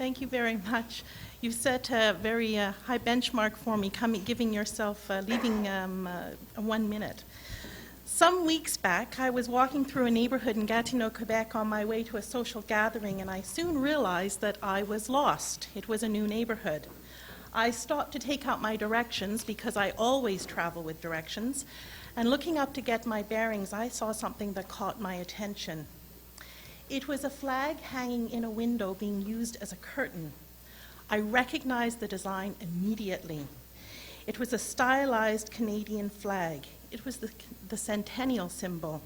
Thank you very much. You set a very high benchmark for me, giving yourself, leaving 1 minute. Some weeks back, I was walking through a neighborhood in Gatineau, Quebec on my way to a social gathering, and I soon realized that I was lost. It was a new neighborhood. I stopped to take out my directions because I always travel with directions, and looking up to get my bearings, I saw something that caught my attention. It was a flag hanging in a window being used as a curtain. I recognized the design immediately. It was a stylized Canadian flag. It was the centennial symbol.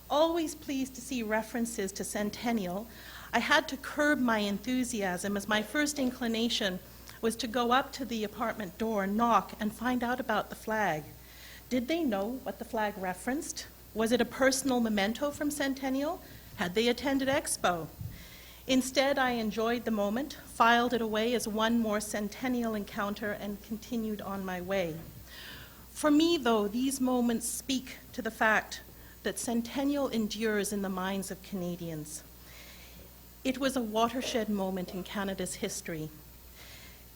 Always pleased to see references to centennial, I had to curb my enthusiasm as my first inclination was to go up to the apartment door, knock, and find out about the flag. Did they know what the flag referenced? Was it a personal memento from Centennial? Had they attended Expo? Instead, I enjoyed the moment, filed it away as one more centennial encounter, and continued on my way. For me, though, these moments speak to the fact that Centennial endures in the minds of Canadians. It was a watershed moment in Canada's history.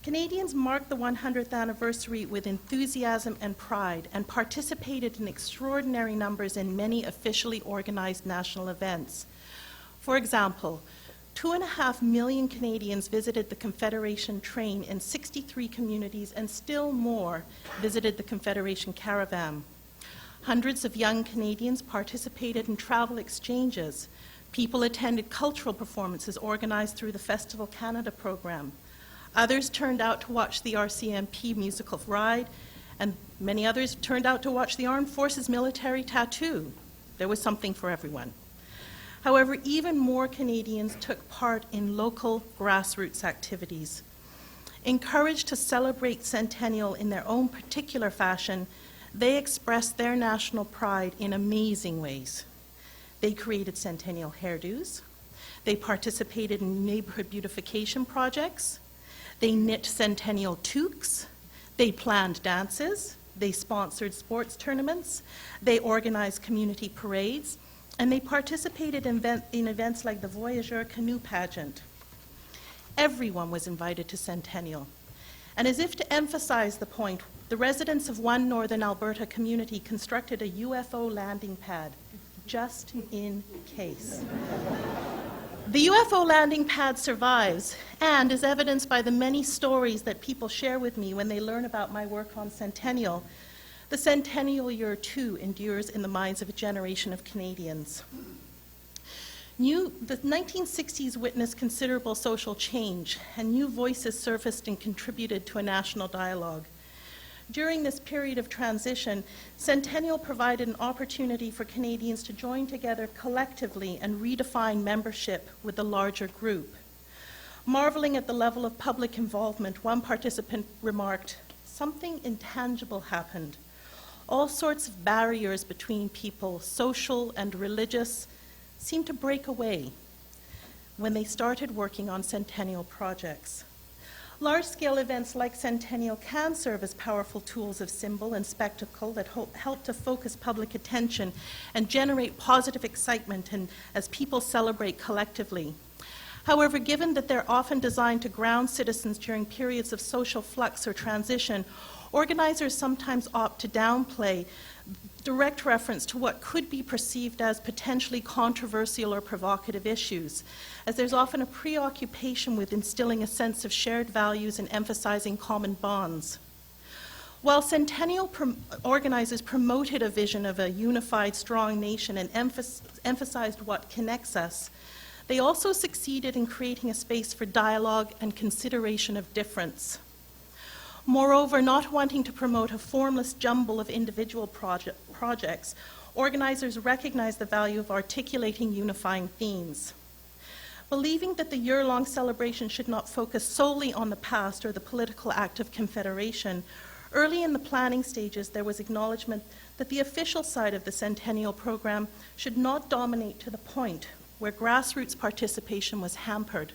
Canadians marked the 100th anniversary with enthusiasm and pride and participated in extraordinary numbers in many officially organized national events. For example, 2.5 million Canadians visited the Confederation train in 63 communities, and still more visited the Confederation caravan. Hundreds of young Canadians participated in travel exchanges. People attended cultural performances organized through the Festival Canada program. Others turned out to watch the RCMP musical ride, and many others turned out to watch the Armed Forces military tattoo. There was something for everyone. However, even more Canadians took part in local grassroots activities. Encouraged to celebrate Centennial in their own particular fashion, they expressed their national pride in amazing ways. They created Centennial hairdos. They participated in neighborhood beautification projects. They knit Centennial toques. They planned dances. They sponsored sports tournaments. They organized community parades. And they participated in events like the Voyageur Canoe Pageant. Everyone was invited to Centennial. And as if to emphasize the point, the residents of one northern Alberta community constructed a UFO landing pad, just in case. The UFO landing pad survives, and is evidenced by the many stories that people share with me when they learn about my work on Centennial. The Centennial year, too, endures in the minds of a generation of Canadians. The 1960s witnessed considerable social change, and new voices surfaced and contributed to a national dialogue. During this period of transition, Centennial provided an opportunity for Canadians to join together collectively and redefine membership with the larger group. Marveling at the level of public involvement, one participant remarked, "Something intangible happened. All sorts of barriers between people, social and religious, seemed to break away when they started working on Centennial projects." Large-scale events like Centennial can serve as powerful tools of symbol and spectacle that help to focus public attention and generate positive excitement as people celebrate collectively. However, given that they're often designed to ground citizens during periods of social flux or transition, organizers sometimes opt to downplay direct reference to what could be perceived as potentially controversial or provocative issues, as there's often a preoccupation with instilling a sense of shared values and emphasizing common bonds. While Centennial organizers promoted a vision of a unified, strong nation and emphasized what connects us, they also succeeded in creating a space for dialogue and consideration of difference. Moreover, not wanting to promote a formless jumble of individual projects, organizers recognize the value of articulating unifying themes. Believing that the year-long celebration should not focus solely on the past or the political act of confederation, early in the planning stages there was acknowledgement that the official side of the Centennial program should not dominate to the point where grassroots participation was hampered.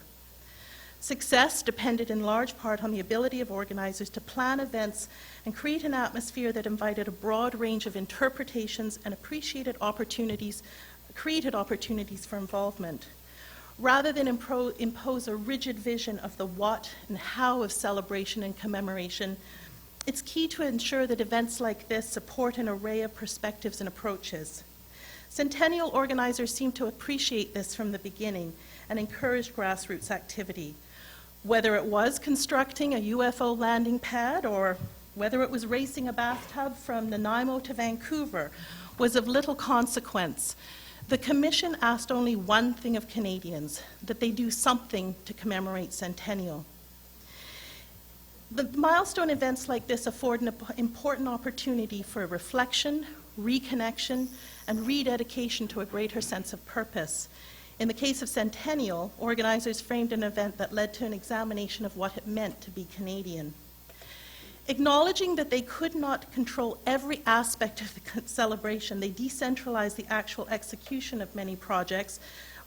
Success depended in large part on the ability of organizers to plan events and create an atmosphere that invited a broad range of interpretations and created opportunities for involvement. Rather than impose a rigid vision of the what and how of celebration and commemoration, it's key to ensure that events like this support an array of perspectives and approaches. Centennial organizers seem to appreciate this from the beginning and encouraged grassroots activity. Whether it was constructing a UFO landing pad or whether it was racing a bathtub from Nanaimo to Vancouver was of little consequence. The Commission asked only one thing of Canadians, that they do something to commemorate Centennial. The milestone events like this afford an important opportunity for reflection, reconnection, and rededication to a greater sense of purpose. In the case of Centennial, organizers framed an event that led to an examination of what it meant to be Canadian. Acknowledging that they could not control every aspect of the celebration, they decentralized the actual execution of many projects,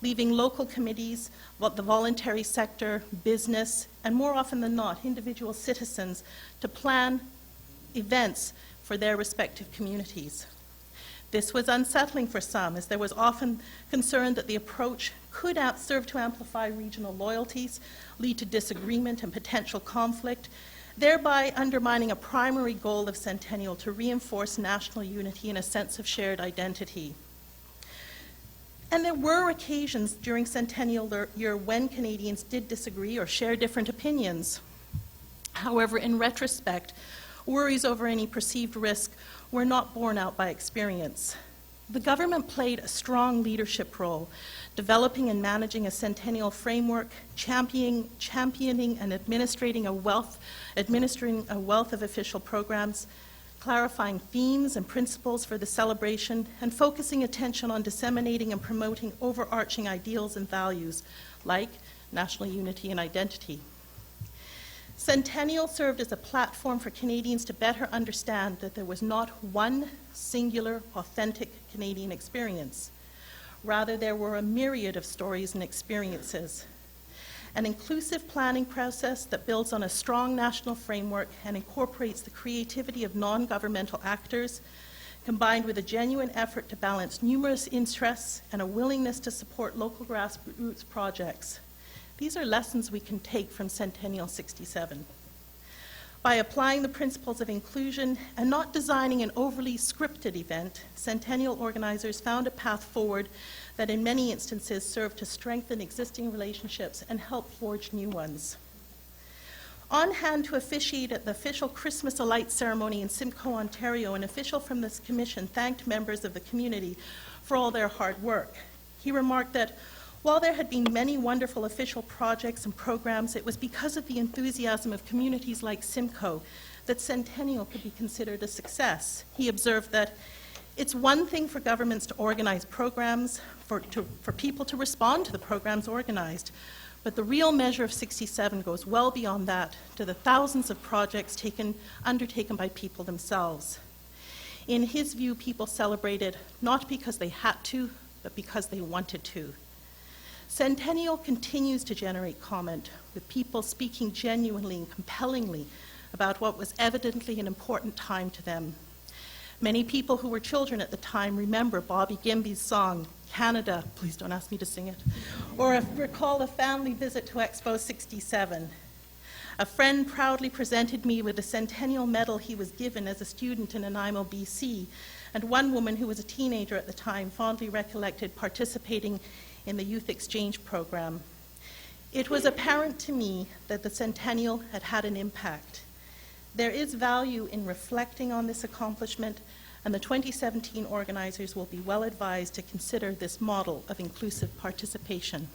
leaving local committees, the voluntary sector, business, and more often than not, individual citizens to plan events for their respective communities. This was unsettling for some, as there was often concern that the approach could serve to amplify regional loyalties, lead to disagreement and potential conflict, thereby undermining a primary goal of Centennial to reinforce national unity and a sense of shared identity. And there were occasions during Centennial year when Canadians did disagree or share different opinions. However, in retrospect, worries over any perceived risk were not borne out by experience. The government played a strong leadership role, developing and managing a Centennial framework, championing and administering a wealth of official programs, clarifying themes and principles for the celebration, and focusing attention on disseminating and promoting overarching ideals and values like national unity and identity. Centennial served as a platform for Canadians to better understand that there was not one singular, authentic Canadian experience. Rather, there were a myriad of stories and experiences. An inclusive planning process that builds on a strong national framework and incorporates the creativity of non-governmental actors, combined with a genuine effort to balance numerous interests and a willingness to support local grassroots projects. These are lessons we can take from Centennial 67. By applying the principles of inclusion and not designing an overly scripted event, Centennial organizers found a path forward that in many instances served to strengthen existing relationships and help forge new ones. On hand to officiate at the official Christmas Alight ceremony in Simcoe, Ontario, an official from this commission thanked members of the community for all their hard work. He remarked that while there had been many wonderful official projects and programs, it was because of the enthusiasm of communities like Simcoe that Centennial could be considered a success. He observed that it's one thing for governments to organize programs, for people to respond to the programs organized, but the real measure of 67 goes well beyond that, to the thousands of projects undertaken by people themselves. In his view, people celebrated not because they had to, but because they wanted to. Centennial continues to generate comment, with people speaking genuinely and compellingly about what was evidently an important time to them. Many people who were children at the time remember Bobby Gimby's song, Canada, please don't ask me to sing it, or recall a family visit to Expo 67. A friend proudly presented me with a Centennial medal he was given as a student in Nanaimo, BC, and one woman who was a teenager at the time fondly recollected participating in the youth exchange program. It was apparent to me that the Centennial had had an impact. There is value in reflecting on this accomplishment, and the 2017 organizers will be well advised to consider this model of inclusive participation.